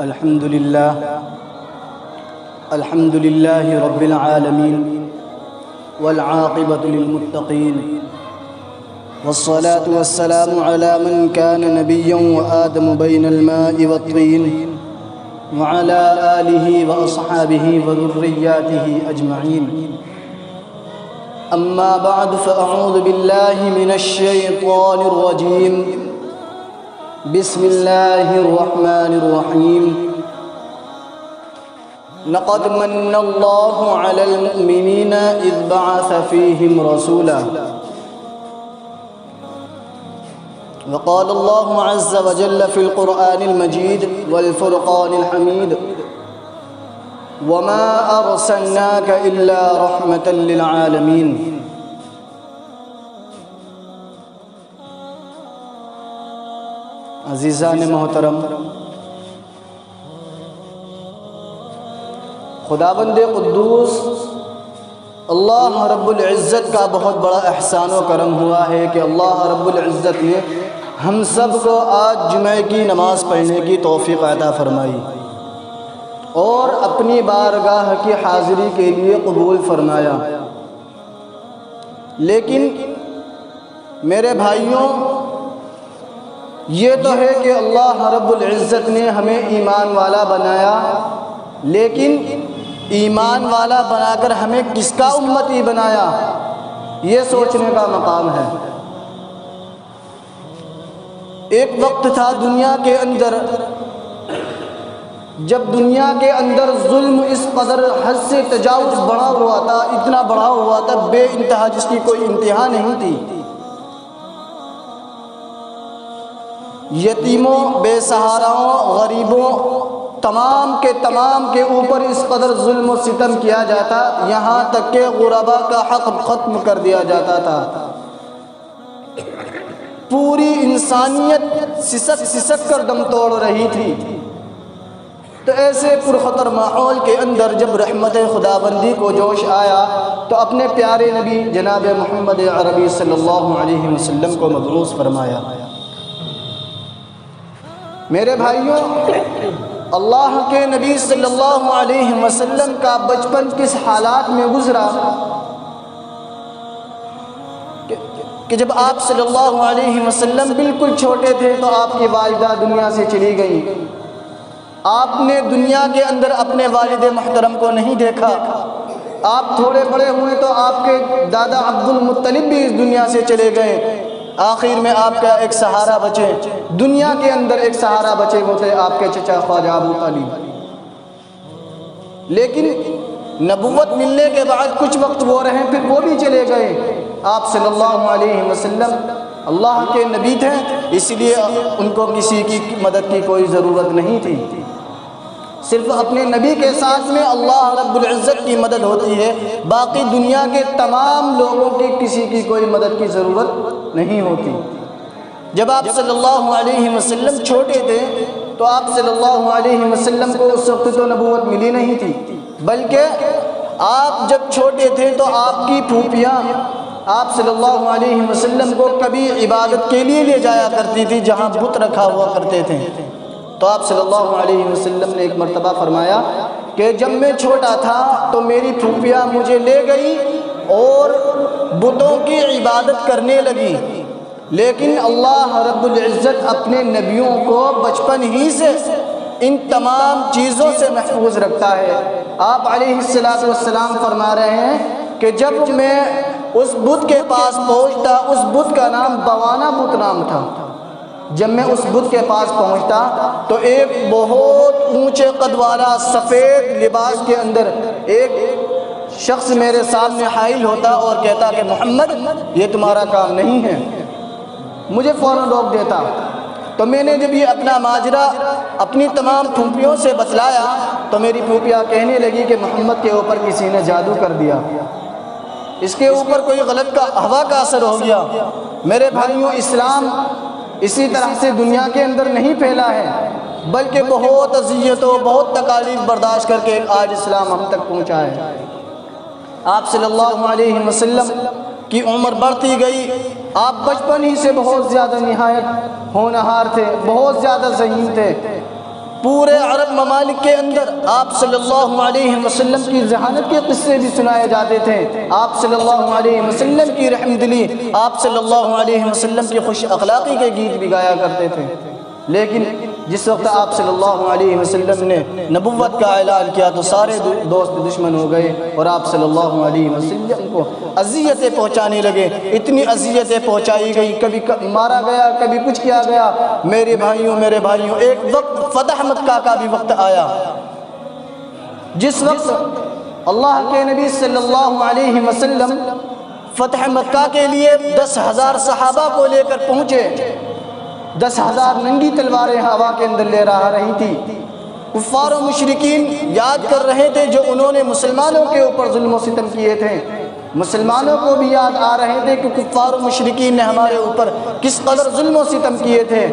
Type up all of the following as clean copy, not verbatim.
الحمد لله رب العالمين والعاقبة للمتقين والصلاة والسلام على من كان نبيا وآدم بين الماء والطين وعلى آله وأصحابه وذرياته أجمعين. أما بعد فأعوذ بالله من الشيطان الرجيم. بسم الله الرحمن الرحيم. لقد من الله على المؤمنين إذ بعث فيهم رسولا. وقال الله عز وجل في القرآن المجيد والفرقان الحميد: وما أرسلناك إلا رحمة للعالمين. عزیزان محترم، خداوند قدوس اللہ رب العزت کا بہت بڑا احسان و کرم ہوا ہے کہ اللہ رب العزت نے ہم سب کو آج جمعہ کی نماز پڑھنے کی توفیق عطا فرمائی اور اپنی بارگاہ کی حاضری کے لیے قبول فرمایا. لیکن میرے بھائیوں، یہ تو ہے کہ اللہ رب العزت نے ہمیں ایمان والا بنایا، لیکن ایمان والا بنا کر ہمیں کس کا امتی بنایا، یہ سوچنے کا مقام ہے. ایک وقت تھا دنیا کے اندر جب دنیا کے اندر ظلم اس قدر حد سے تجاوز بڑھا ہوا تھا، اتنا بڑھا ہوا تھا بے انتہا، جس کی کوئی انتہا نہیں تھی. یتیموں، بے سہاراؤں، غریبوں، تمام کے اوپر اس قدر ظلم و ستم کیا جاتا، یہاں تک کہ غرباء کا حق ختم کر دیا جاتا تھا. پوری انسانیت سسک کر دم توڑ رہی تھی. تو ایسے پرخطر ماحول کے اندر جب رحمت خداوندی کو جوش آیا تو اپنے پیارے نبی جناب محمد عربی صلی اللہ علیہ وسلم کو مبعوث فرمایا. میرے بھائیوں، اللہ کے نبی صلی اللہ علیہ وسلم کا بچپن کس حالات میں گزرا کہ جب آپ صلی اللہ علیہ وسلم بالکل چھوٹے تھے تو آپ کی والدہ دنیا سے چلی گئیں. آپ نے دنیا کے اندر اپنے والد محترم کو نہیں دیکھا. آپ تھوڑے بڑے ہوئے تو آپ کے دادا عبد المطلب بھی اس دنیا سے چلے گئے. آخر میں آپ کا ایک سہارا بچے، دنیا کے اندر ایک سہارا بچے، وہ تھے آپ کے چچا خواجہ ابو طالب. لیکن نبوت ملنے کے بعد کچھ وقت وہ رہے، پھر وہ بھی چلے گئے. آپ صلی اللہ علیہ وسلم اللہ کے نبی تھے، اس لیے ان کو کسی کی مدد کی کوئی ضرورت نہیں تھی. صرف اپنے نبی کے ساتھ میں اللہ رب العزت کی مدد ہوتی ہے، باقی دنیا کے تمام لوگوں کی کسی کی کوئی مدد کی ضرورت نہیں ہوتی. جب آپ صلی اللہ علیہ وسلم چھوٹے تھے تو آپ صلی اللہ علیہ وسلم کو اس وقت تو نبوت ملی نہیں تھی، بلکہ آپ جب چھوٹے تھے تو آپ کی پھوپھیاں آپ صلی اللہ علیہ وسلم کو کبھی عبادت کے لیے لے جایا کرتی تھی جہاں بت رکھا ہوا کرتے تھے. تو آپ صلی اللہ علیہ وسلم نے ایک مرتبہ فرمایا کہ جب میں چھوٹا تھا تو میری پھوپھیاں مجھے لے گئی اور بتوں کی عبادت کرنے لگی. لیکن اللہ رب العزت اپنے نبیوں کو بچپن ہی سے ان تمام چیزوں سے محفوظ رکھتا ہے. آپ علیہ السلام فرما رہے ہیں کہ جب میں اس بت کے پاس پہنچتا، اس بت کا نام بوانا بت نام تھا. جب میں اس بت کے پاس پہنچتا تو ایک بہت اونچے قد والا سفید لباس کے اندر ایک شخص میرے سامنے حائل ہوتا اور کہتا کہ محمد، یہ تمہارا کام نہیں ہے. مجھے فوراً روک دیتا. تو میں نے جب یہ اپنا ماجرا اپنی تمام پھوپھیوں سے بتلایا تو میری پھوپھیاں کہنے لگی کہ محمد کے اوپر کسی نے جادو کر دیا، اس کے اوپر کوئی غلط ہوا کا اثر ہو گیا. میرے بھائیوں، اسلام اسی طرح سے دنیا کے اندر نہیں پھیلا ہے، بلکہ بہت اذیتوں، بہت تکالیف برداشت کر کے آج اسلام ہم تک پہنچا ہے. آپ صلی اللہ علیہ وسلم کی عمر بڑھتی گئی. آپ بچپن ہی سے بہت زیادہ نہایت ہونہار تھے، بہت زیادہ ذہین تھے. پورے عرب ممالک کے اندر آپ صلی اللہ علیہ وسلم کی ذہانت کے قصے بھی سنائے جاتے تھے، آپ صلی اللہ علیہ وسلم کی رحمدلی، آپ صلی اللہ علیہ وسلم کی خوش اخلاقی کے گیت بھی گایا کرتے تھے۔ لیکن جس وقت آپ صلی اللہ علیہ وسلم نے نبوت کا اعلان کیا تو سارے دوست دشمن ہو گئے اور آپ صلی اللہ علیہ وسلم کو اذیتیں پہنچانے لگے۔ اتنی اذیتیں پہنچائی گئی، کبھی مارا گیا، کبھی کچھ کیا گیا۔ میرے بھائیوں، ایک وقت فتح مکہ کا بھی وقت آیا، جس وقت اللہ کے نبی صلی اللہ علیہ وسلم فتح مکہ کے لیے 10,000 صحابہ کو لے کر پہنچے۔ 10,000 ننگی تلواریں ہوا کے اندر لے رہی تھی۔ کفار و مشرکین یاد کر رہے تھے جو انہوں نے مسلمانوں کے اوپر ظلم و ستم کیے تھے، مسلمانوں کو بھی یاد آ رہے تھے کہ کفار و مشرکین نے ہمارے اوپر کس قدر ظلم و ستم کیے تھے۔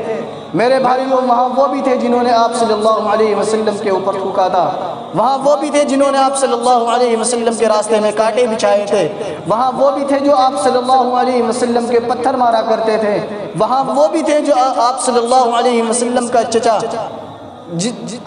میرے بھائیوں، وہاں وہ بھی تھے جنہوں نے آپ صلی اللہ علیہ وسلم کے اوپر تھوکا تھا، وہاں وہ بھی تھے جنہوں نے آپ صلی اللہ علیہ وسلم کے راستے میں کانٹے بچھائے تھے، وہاں وہ بھی تھے جو آپ صلی اللہ علیہ وسلم کے پتھر مارا کرتے تھے، وہاں وہ بھی تھے جو آپ صلی اللہ علیہ وسلم کا چچا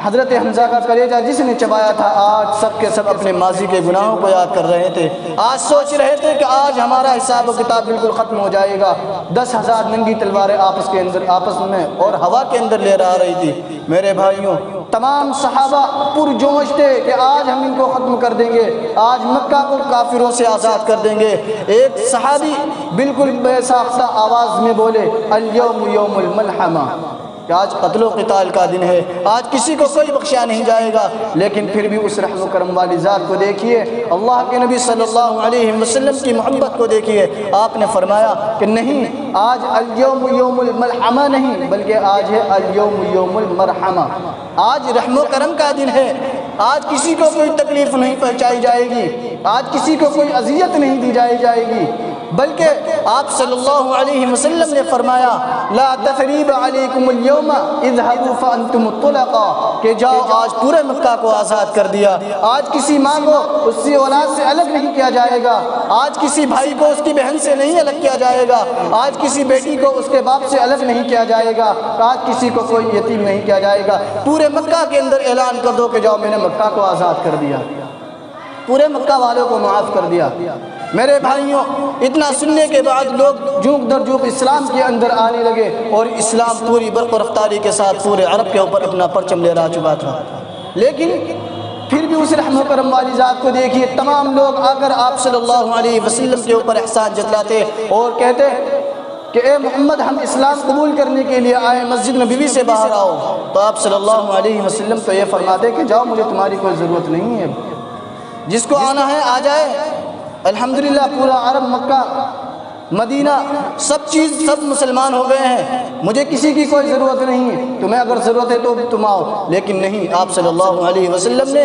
حضرت حمزہ کا کلیجہ جس نے چبایا تھا، آج سب کے سب اپنے ماضی کے گناہوں کو یاد کر رہے تھے۔ آج سوچ رہے تھے کہ آج ہمارا حساب و کتاب بالکل ختم ہو جائے گا۔ 10,000 ننگی تلواریں آپس میں اور ہوا کے اندر لے رہی تھی۔ میرے بھائیوں، تمام صحابہ پرجوش تھے کہ آج ہم ان کو ختم کر دیں گے، آج مکہ کو کافروں سے آزاد کر دیں گے۔ ایک صحابی بالکل بے ساختہ آواز میں بولے، الیوم یوم الملحمہ، کہ آج قتل و قتال کا دن ہے، آج کسی کو کوئی بخشا نہیں جائے گا۔ لیکن پھر بھی اس رحم و کرم والی ذات کو دیکھیے، اللہ کے نبی صلی اللہ علیہ وسلم کی محبت کو دیکھیے۔ آپ نے فرمایا کہ نہیں، آج الیوم یوم الملحمہ نہیں، بلکہ آج ہے الیوم یوم المرحمہ، آج رحم و کرم کا دن ہے، آج کسی کو کوئی تکلیف نہیں پہنچائی جائے گی، آج کسی کو کوئی اذیت نہیں دی جائے گی، بلکہ آپ صلی اللہ علیہ وسلم نے فرمایا لا تثریب علیکم اليوم اذهبوا فانتم الطلقاء، کہ جاؤ، آج پورے مکہ کو آزاد کر دیا، آج کسی ماں کو اس کی اولاد سے الگ نہیں کیا جائے گا، آج کسی بھائی کو اس کی بہن سے نہیں الگ کیا جائے گا، آج کسی بیٹی کو اس کے باپ سے الگ نہیں کیا جائے گا، آج کسی کو کوئی یتیم نہیں کیا جائے گا۔ پورے مکہ کے اندر اعلان کر دو کہ جاؤ، میں نے مکہ کو آزاد کر دیا، پورے مکہ والوں کو معاف کر دیا۔ میرے بھائیوں، اتنا سننے کے بعد لوگ جھوک در جھوک اسلام کے اندر آنے لگے، اور اسلام پوری برق و رفتاری کے ساتھ پورے عرب کے اوپر اپنا پرچم لے رہا چکا تھا۔ لیکن پھر بھی اس رحم و کرم والی ذات کو دیکھیے، تمام لوگ آ کر آپ صلی اللہ علیہ وسلم کے اوپر احسان جتلاتے اور کہتے کہ اے محمد، ہم اسلام قبول کرنے کے لیے آئے، مسجد نبوی سے باہر آؤ۔ تو آپ صلی اللہ علیہ وسلم تو یہ فرماتے کہ جاؤ، مجھے تمہاری کوئی ضرورت نہیں ہے، جس کو آنا ہے آ جائے۔ الحمدللہ پورا عرب، مکہ، مدینہ، سب مسلمان ہو گئے ہیں، مجھے کسی کی کوئی ضرورت نہیں ہے، تمہیں اگر ضرورت ہے تو تم آؤ۔ لیکن نہیں، آپ صلی اللہ علیہ وسلم نے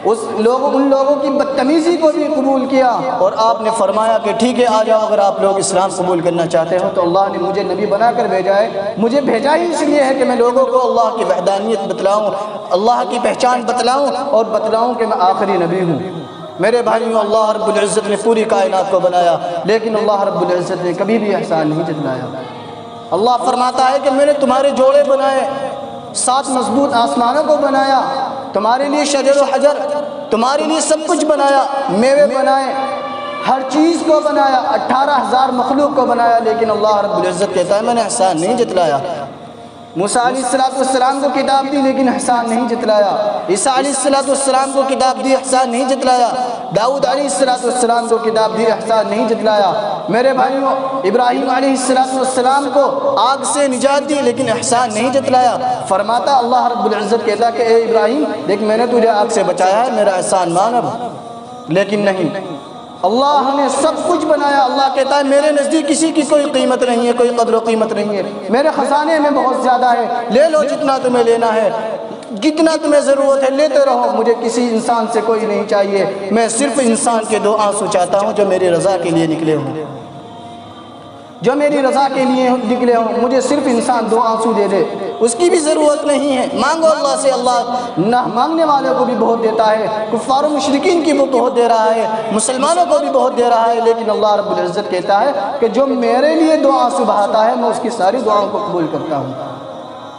ان لوگوں کی بدتمیزی کو بھی قبول کیا، اور آپ نے فرمایا کہ ٹھیک ہے، آ جاؤ، اگر آپ لوگ اسلام قبول کرنا چاہتے ہو تو اللہ نے مجھے نبی بنا کر بھیجا ہے، مجھے بھیجا ہی اس لیے ہے کہ میں لوگوں کو اللہ کی وحدانیت بتلاؤں، اللہ کی پہچان بتلاؤں، اور بتلاؤں کہ میں آخری نبی ہوں۔ میرے بھائیوں، اللہ رب العزت نے پوری کائنات کو بنایا، لیکن اللہ رب العزت نے کبھی بھی احسان نہیں جتلایا۔ اللہ فرماتا ہے کہ میں نے تمہارے جوڑے بنائے، 7 مضبوط آسمانوں کو بنایا، تمہارے لیے شجر و حجر، تمہارے لیے سب کچھ بنایا، میوے بنائے، ہر چیز کو بنایا، 18,000 مخلوق کو بنایا، لیکن اللہ رب العزت کہتا ہے میں نے احسان نہیں جتلایا۔ موسیٰ علیہ السلام کو کتاب دی لیکن احسان نہیں جتلایا، عیسیٰ علیہ السلام کو کتاب دی، احسان نہیں جتلایا، داؤد علیہ السلام کو کتاب دی، احسان نہیں جتلایا۔ میرے بھائیوں، ابراہیم علیہ السلام کو آگ سے نجات دی لیکن احسان نہیں جتلایا۔ فرماتا اللہ رب العزت کہتا کہ اے ابراہیم دیکھ، میں نے تجھے آگ سے بچایا ہے، میرا احسان مان اب۔ لیکن نہیں، اللہ نے سب کچھ بنایا، اللہ کہتا ہے میرے نزدیک کسی کی کوئی قیمت نہیں ہے، کوئی قدر و قیمت نہیں ہے، میرے خزانے میں بہت زیادہ ہے، لے لو جتنا تمہیں لینا ہے، جتنا تمہیں ضرورت ہے لیتے رہو، مجھے کسی انسان سے کوئی نہیں چاہیے، میں صرف انسان کے 2 آنسو چاہتا ہوں جو میری رضا کے لیے نکلے ہوں، جو میری رضا کے لیے نکلے ہوں، مجھے صرف انسان 2 آنسو دے دے، اس کی بھی ضرورت نہیں ہے، مانگو اللہ سے، اللہ نہ مانگنے والوں کو بھی بہت دیتا ہے، کفار و مشرکین کی بھی بہت دے رہا ہے، مسلمانوں کو بھی بہت دے رہا ہے، لیکن اللہ رب العزت کہتا ہے کہ جو میرے لیے 2 آنسو بہاتا ہے میں اس کی ساری دعاؤں کو قبول کرتا ہوں۔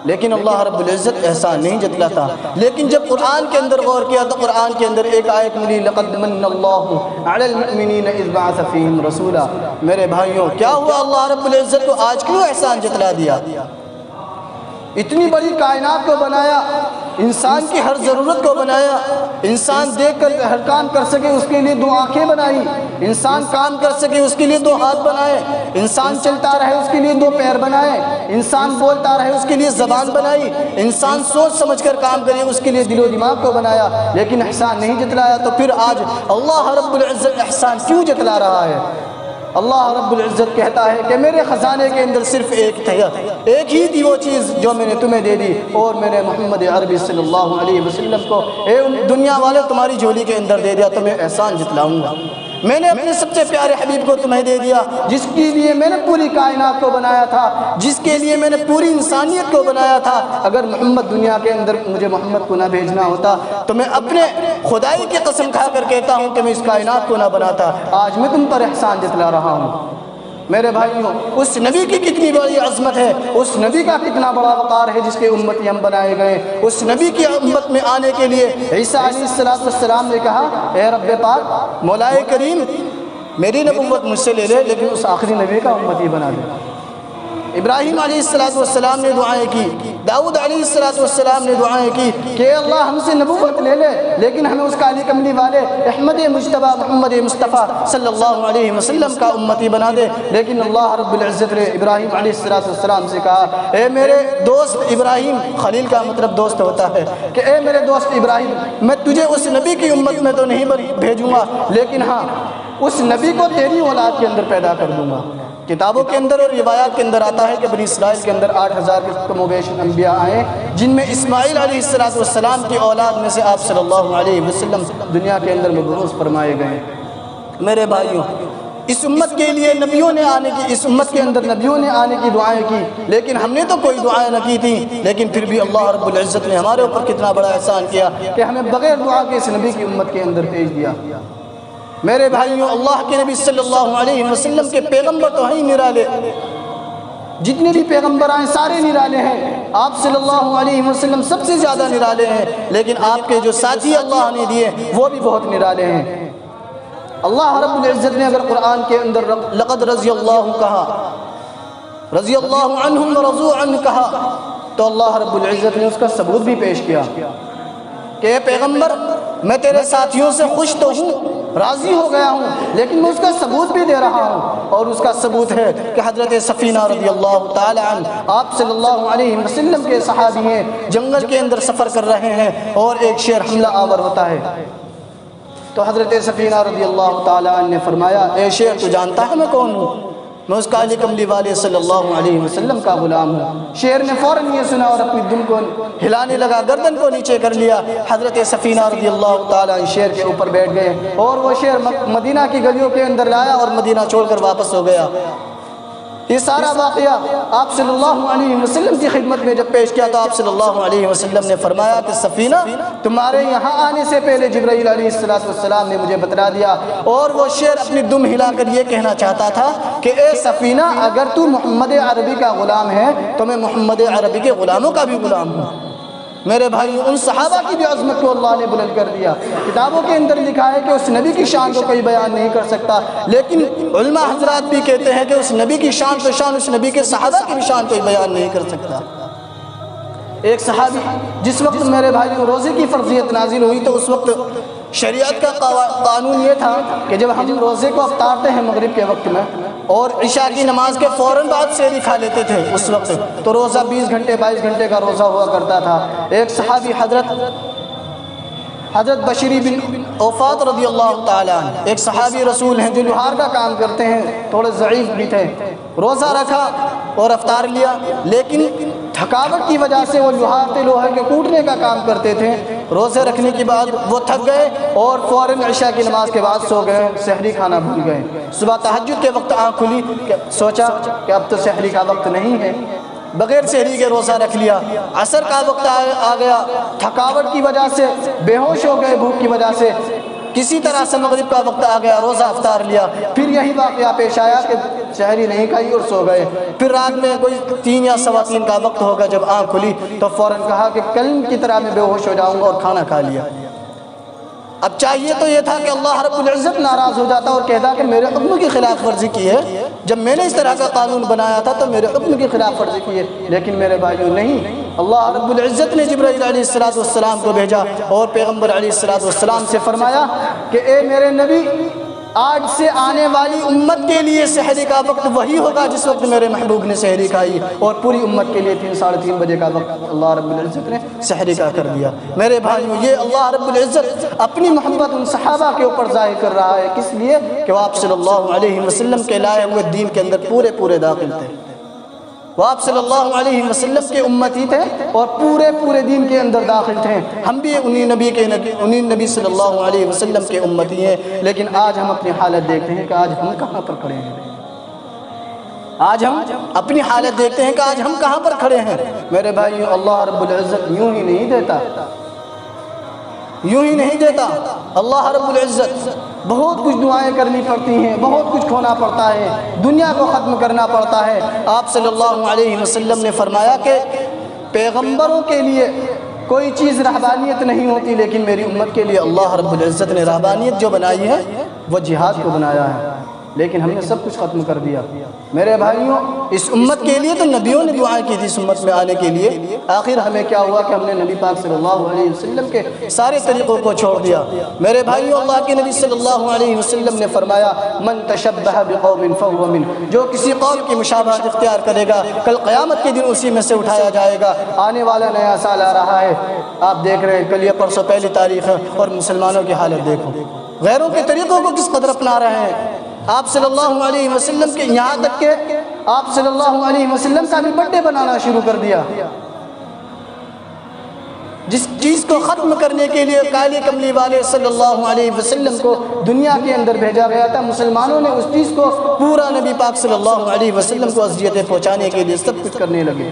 لیکن اللہ رب العزت احسان نہیں جتلاتا۔ لیکن جب قرآن کے اندر غور کیا تو قرآن کے اندر ایک آیت ملی، لقد من اللہ علی المؤمنین اذ بعث فیہم رسولا۔ میرے بھائیوں کیا ہوا اللہ رب العزت کو آج کیوں احسان جتلا دیا؟ اتنی بڑی کائنات کو بنایا، انسان کی ہر ضرورت کو بنایا، انسان دیکھ کر ہر کام کر سکے اس کے لیے 2 آنکھیں بنائی، انسان کام کر سکے اس کے لیے 2 ہاتھ بنائے، انسان چلتا رہے اس کے لیے 2 پیر بنائے، انسان بولتا رہے اس کے لیے زبان بنائی، انسان سوچ سمجھ کر کام کرے اس کے لیے دل و دماغ کو بنایا، لیکن احسان نہیں جتلایا۔ تو پھر آج اللہ رب العزت احسان کیوں جتلا رہا ہے؟ اللہ رب العزت کہتا ہے کہ میرے خزانے کے اندر صرف ایک ہی تھی وہ چیز جو میں نے تمہیں دے دی، اور میں نے محمد عربی صلی اللہ علیہ وسلم کو اے دنیا والے تمہاری جھولی کے اندر دے دیا، تمہیں احسان جتلاؤں گا۔ میں نے اپنے سب سے پیارے حبیب کو تمہیں دے دیا، جس کے لیے میں نے پوری کائنات کو بنایا تھا، جس کے لیے میں نے پوری انسانیت کو بنایا تھا۔ اگر محمد دنیا کے اندر مجھے محمد کو نہ بھیجنا ہوتا تو میں اپنے خدائی کی قسم کھا کر کہتا ہوں کہ میں اس کائنات کو نہ بناتا۔ آج میں تم پر احسان جتلا رہا ہوں۔ میرے بھائیوں اس نبی کی کتنی بڑی عظمت ہے، اس نبی کا کتنا بڑا وقار ہے جس کے امتی ہم بنائے گئے۔ اس نبی کی امت میں آنے کے لیے عیسیٰ علیہ السلام نے کہا، اے رب پاک مولا کریم میری نبوت مجھ سے لے لے لیکن اس آخری نبی کا امتی بنا دے۔ ابراہیم علیہ السلام نے دعائیں کی، داؤد علیہ السلام نے دعائیں کی کہ اللہ ہم سے نبوت لے لے لیکن ہمیں اس کالی کملی والے احمد مجتبی محمد مصطفیٰ صلی اللہ علیہ وسلم کا امتی بنا دے۔ لیکن اللہ رب العزت نے ابراہیم علیہ السلام سے کہا، اے میرے دوست ابراہیم، خلیل کا مطلب دوست ہوتا ہے، کہ اے میرے دوست ابراہیم میں تجھے اس نبی کی امت میں تو نہیں بھیجوں گا، لیکن ہاں اس نبی کو تیری اولاد کے اندر پیدا کر دوں گا۔ کتابوں کے اندر اور روایات کے اندر آتا ہے کہ بنی اسرائیل کے اندر 8000 کے کم و بیش انبیاء آئے، جن میں اسماعیل علیہ السلام کی اولاد میں سے آپ صلی اللہ علیہ وسلم دنیا کے اندر مبعوث فرمائے گئے۔ میرے بھائیوں اس امت کے لیے نبیوں نے آنے کی، اس امت کے اندر نبیوں نے آنے کی دعائیں کی، لیکن ہم نے تو کوئی دعائیں نہ کی تھیں، لیکن پھر بھی اللہ رب العزت نے ہمارے اوپر کتنا بڑا احسان کیا کہ ہمیں بغیر دعا کے اس نبی کی امت کے اندر بھیج دیا۔ میرے بھائیوں اللہ کے نبی صلی اللہ علیہ وسلم کے پیغمبر تو ہیں نرالے، جتنے بھی پیغمبر آئے سارے نرالے ہیں، آپ صلی اللہ علیہ وسلم سب سے زیادہ نرالے ہیں، لیکن آپ کے جو ساتھی اللہ نے دیے وہ بھی بہت نرالے ہیں۔ اللہ رب العزت نے اگر قرآن کے اندر لقد رضی اللہ کہا، رضی اللہ عنہم ورضوا عنہ کہا، تو اللہ رب العزت نے اس کا ثبوت بھی پیش کیا کہ اے پیغمبر میں تیرے ساتھیوں سے خوش تو ہوں، راضی ہو گیا ہوں، لیکن میں اس کا ثبوت بھی دے رہا ہوں، اور اس کا ثبوت ہے کہ حضرت سفینہ رضی اللہ تعالی عنہ آپ صلی اللہ علیہ وسلم کے صحابی ہیں، جنگل کے اندر سفر کر رہے ہیں اور ایک شیر حملہ آور ہوتا ہے، تو حضرت سفینہ رضی اللہ تعالی عنہ نے فرمایا، اے شیر تو جانتا ہے میں کون ہوں؟ میں اس کالی کملی والے صلی اللہ علیہ وسلم کا غلام ہوں۔ شیر نے فوراً یہ سنا اور اپنی دم کو ہلانے لگا، گردن کو نیچے کر لیا۔ حضرت سفینہ رضی اللہ تعالیٰ عنہ شیر کے اوپر بیٹھ گئے اور وہ شیر مدینہ کی گلیوں کے اندر لایا اور مدینہ چھوڑ کر واپس ہو گیا۔ یہ سارا واقعہ آپ صلی اللہ علیہ وسلم کی خدمت میں جب پیش کیا تو آپ صلی اللہ علیہ وسلم نے فرمایا کہ سفینہ تمہارے یہاں آنے سے پہلے جبرائیل علیہ السلام نے مجھے بتلا دیا، اور وہ شیر اپنی دم ہلا کر یہ کہنا چاہتا تھا کہ اے سفینہ اگر تو محمد عربی کا غلام ہے تو میں محمد عربی کے غلاموں کا بھی غلام ہوں۔ میرے بھائی ان صحابہ کی بھی عظمت کو اللہ نے بلند کر دیا۔ کتابوں کے اندر لکھا ہے کہ اس نبی کی شان کو کوئی بیان نہیں کر سکتا، لیکن علماء حضرات بھی کہتے ہیں کہ اس نبی کی شان تو شان اس نبی کے صحابہ کی بھی شان کوئی بیان نہیں کر سکتا۔ ایک صحابی جس وقت میرے بھائی روزے کی فرضیت نازل ہوئی تو اس وقت شریعت کا قانون یہ تھا کہ جب ہم روزے کو افطارتے ہیں مغرب کے وقت میں اور عشاء کی نماز کے فوراً بعد سحری کھا لیتے تھے، اس وقت تو روزہ 20 گھنٹے 22 گھنٹے کا روزہ ہوا کرتا تھا۔ ایک صحابی حضرت بشری بن اوفات رضی اللہ تعالیٰ عنہ ایک صحابی رسول ہیں جو لوہار کا کام کرتے ہیں، تھوڑے ضعیف بھی تھے، روزہ رکھا اور افطار لیا، لیکن تھکاوٹ کی وجہ سے وہ لوہار تھے، لوہے کے کوٹنے کا کام کرتے تھے، روزے رکھنے کے بعد وہ تھک گئے اور فوراً عشاء کی نماز کے بعد سو گئے، سحری کھانا بھول گئے۔ صبح تہجد کے وقت آنکھ کھلی، سوچا کہ اب تو سحری کا وقت نہیں ہے، بغیر سحری کے روزہ رکھ لیا۔ عصر کا وقت آ گیا، تھکاوٹ کی وجہ سے بے ہوش ہو گئے، بھوک کی وجہ سے کسی طرح سے مغرب کا وقت آ گیا، روزہ افطار لیا۔ پھر یہی واقعہ پیش آیا کہ شہری نہیں کھائی اور سو گئے۔ پھر رات میں کوئی 3 یا 3:15 کا وقت ہوگا، جب آنکھ کھلی تو فوراً کہا کہ کلب کی طرح میں بے ہوش ہو جاؤں گا، اور کھانا کھا لیا۔ اب چاہیے تو یہ تھا کہ اللہ رب العزت ناراض ہو جاتا اور کہتا کہ میرے حکم کی خلاف ورزی کی ہے، جب میں نے اس طرح کا قانون بنایا تھا تو میرے حکم کی خلاف ورزی کی ہے، لیکن میرے بھائیوں نہیں، اللہ رب العزت نے جبرائیل علیہ السلام کو بھیجا اور پیغمبر علیہ السلام سے فرمایا کہ اے میرے نبی، آج سے آنے والی امت کے لیے سحری کا وقت وہی ہوگا جس وقت میرے محبوب نے سحری کھائی، اور پوری امت کے لیے 3 ساڑھے 3 بجے کا وقت اللہ رب العزت نے سحری کا کر دیا۔ میرے بھائیوں، یہ اللہ رب العزت اپنی محبت ان صحابہ کے اوپر ظاہر کر رہا ہے، کس لیے کہ وہ آپ صلی اللہ علیہ وسلم کے لائے ہوئے دین کے اندر پورے داخل تھے۔ وہ آپ صلی اللہ علیہ وسلم کے امتی تھے اور پورے دین کے اندر داخل تھے۔ ہم بھی انہی نبی صلی اللہ علیہ وسلم کے امتی ہیں، لیکن آج ہم اپنی حالت دیکھتے ہیں کہ آج ہم کہاں پر کھڑے ہیں۔ آج ہم اپنی حالت دیکھتے ہیں کہ آج ہم کہاں پر کھڑے ہیں۔ میرے بھائیو، اللہ رب العزت یوں ہی نہیں دیتا، اللہ رب العزت بہت کچھ دعائیں کرنی پڑتی ہیں، بہت کچھ کھونا پڑتا ہے، دنیا کو ختم کرنا پڑتا ہے۔ آپ صلی اللہ علیہ وسلم نے فرمایا کہ پیغمبروں کے لیے کوئی چیز رہبانیت نہیں ہوتی، لیکن میری امت کے لیے اللہ رب العزت نے رہبانیت جو بنائی ہے وہ جہاد کو بنایا ہے، لیکن ہم نے سب کچھ ختم کر دیا۔ میرے بھائیوں، اس امت کے لیے تو نبیوں نے دعائیں کی تھی اس امت میں آنے کے لیے، آخر ہمیں کیا ہوا کہ ہم نے نبی پاک صلی اللہ علیہ وسلم کے سارے طریقوں کو چھوڑ دیا۔ میرے بھائیوں، اللہ کے نبی صلی اللہ علیہ وسلم نے فرمایا من تشبہ بقوم فہو منہ، جو کسی قوم کی مشابہت اختیار کرے گا کل قیامت کے دن اسی میں سے اٹھایا جائے گا۔ آنے والا نیا سال آ رہا ہے، آپ دیکھ رہے ہیں کل یا پرسوں پہلی تاریخ ہے، اور مسلمانوں کی حالت دیکھو، غیروں کے طریقوں کو کس قدر اپنا رہے ہیں۔ آپ صلی اللہ علیہ وسلم کے یہاں تک کہ آپ صلی اللہ علیہ وسلم کا بھی برتھ ڈے بنانا شروع کر دیا۔ جس چیز کو ختم کرنے کے لیے کالی کملی والے صلی اللہ علیہ وسلم کو دنیا کے اندر بھیجا گیا تھا، مسلمانوں نے اس چیز کو پورا نبی پاک صلی اللہ علیہ وسلم کو اذیتیں پہنچانے کے لیے سب کچھ کرنے لگے۔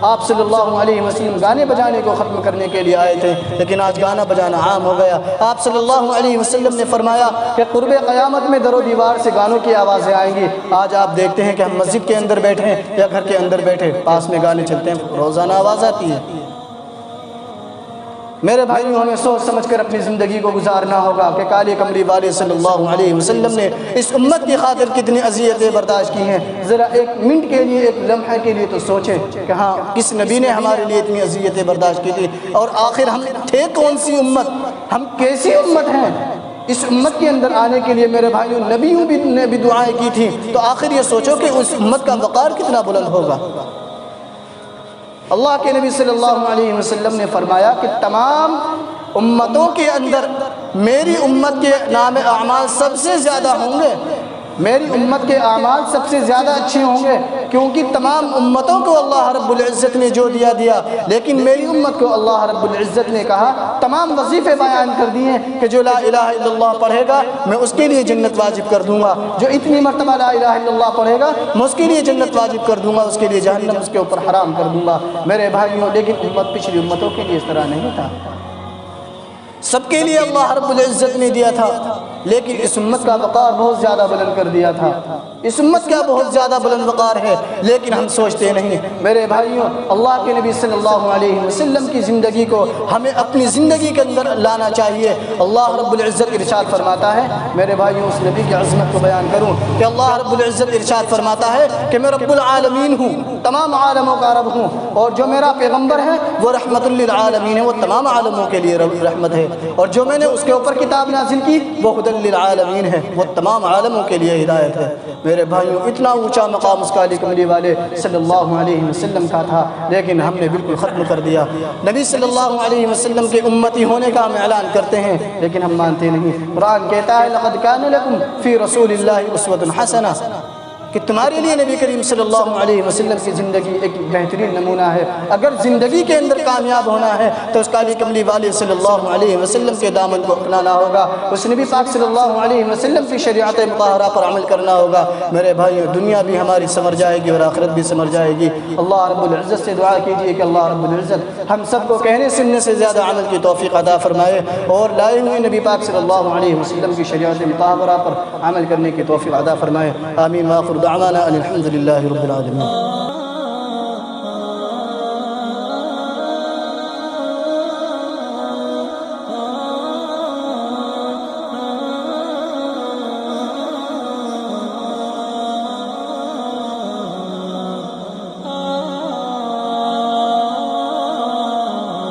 آپ صلی اللہ علیہ وسلم گانے بجانے کو ختم کرنے کے لیے آئے تھے، لیکن آج گانا بجانا عام ہو گیا۔ آپ صلی اللہ علیہ وسلم نے فرمایا کہ قرب قیامت میں در و دیوار سے گانوں کی آوازیں آئیں گی۔ آج آپ دیکھتے ہیں کہ ہم مسجد کے اندر بیٹھے ہیں یا گھر کے اندر بیٹھے، پاس میں گانے چلتے ہیں، روزانہ آواز آتی ہے۔ میرے بھائیوں، ہمیں سوچ سمجھ کر اپنی زندگی کو گزارنا ہوگا کہ کالی کملی والے صلی اللہ علیہ وسلم نے اس امت کی خاطر کتنی اذیتیں برداشت کی ہیں۔ ذرا ایک منٹ کے لیے، ایک لمحے کے لیے تو سوچیں کہ ہاں، کس نبی نے ہمارے لیے اتنی اذیتیں برداشت کی تھی، اور آخر ہم تھے کون سی امت، ہم کیسی امت ہیں۔ اس امت کے اندر آنے کے لیے میرے بھائیوں نبیوں نے بھی دعائیں کی تھی، تو آخر یہ سوچو کہ اس امت کا وقار کتنا بلند ہوگا۔ اللہ کے نبی صلی اللہ علیہ وسلم نے فرمایا کہ تمام امتوں کے اندر میری امت کے نام اعمال سب سے زیادہ ہوں گے، میری امت کے اعمال سب سے زیادہ اچھے ہوں گے، کیونکہ تمام امتوں کو اللہ رب العزت نے جو دیا، لیکن میری امت کو اللہ رب العزت نے کہا تمام وظیفے بیان کر دیے کہ جو لا الہ الا اللہ پڑھے گا میں اس کے لیے جنت واجب کر دوں گا، جو اتنی مرتبہ لا الہ الا اللہ پڑھے گا میں اس کے لیے جنت واجب کر دوں گا، اس کے لیے جہنم اس کے اوپر حرام کر دوں گا۔ میرے بھائیوں، لیکن امت پچھلی امتوں کے لیے اس طرح نہیں تھا، سب کے لیے اللہ رب العزت نے دیا تھا، لیکن اس امت کا وقار بہت زیادہ بلند کر دیا تھا۔ اس امت کا بہت زیادہ بلند وقار ہے، لیکن ہم سوچتے نہیں۔ میرے بھائیوں، اللہ کے نبی صلی اللہ علیہ وسلم کی زندگی کو ہمیں اپنی زندگی کے اندر لانا چاہیے۔ اللہ رب العزت ارشاد فرماتا ہے، میرے بھائیوں اس نبی کی عظمت کو بیان کروں کہ اللہ رب العزت ارشاد فرماتا ہے کہ میں رب العالمین ہوں، تمام عالموں کا رب ہوں، اور جو میرا پیغمبر ہے وہ رحمت للعالمین ہے، وہ تمام عالموں کے لیے رحمت ہے، اور جو میں نے اس کے اوپر کتاب نازل کی وہ ہدی للعالمین ہے، وہ تمام عالموں کے لیے ہدایت ہے۔ میرے بھائیوں، اتنا اونچا مقام اس کالی کملی والے صلی اللہ علیہ وسلم کا تھا، لیکن ہم نے بالکل ختم کر دیا۔ نبی صلی اللہ علیہ وسلم کے امتی ہونے کا ہم اعلان کرتے ہیں، لیکن ہم مانتے نہیں۔ قرآن کہتا ہے لقد کان لکم فی رسول اللہ اسوۃ حسنہ، کہ تمہارے لیے نبی کریم صلی اللہ علیہ وسلم کی زندگی ایک بہترین نمونہ ہے۔ اگر زندگی کے اندر کامیاب ہونا ہے تو اس کالی کملی والے صلی اللہ علیہ وسلم کے دامن کو اپنانا ہوگا، اس نبی پاک صلی اللہ علیہ وسلم کی شریعت مطہرہ پر عمل کرنا ہوگا۔ میرے بھائیوں، دنیا بھی ہماری سمر جائے گی اور آخرت بھی سمر جائے گی۔ اللہ رب العزت سے دعا کیجیے کہ اللہ رب العزت ہم سب کو کہنے سننے سے زیادہ عمل کی توفیق عطا فرمائے، اور لائے ہوئے نبی پاک صلی اللہ علیہ وسلم کی شریعت مطہرہ پر عمل کرنے کی توفیق عطا فرمائے۔ آمین۔ وآخر دعوانا ان الحمد للہ رب العالمین.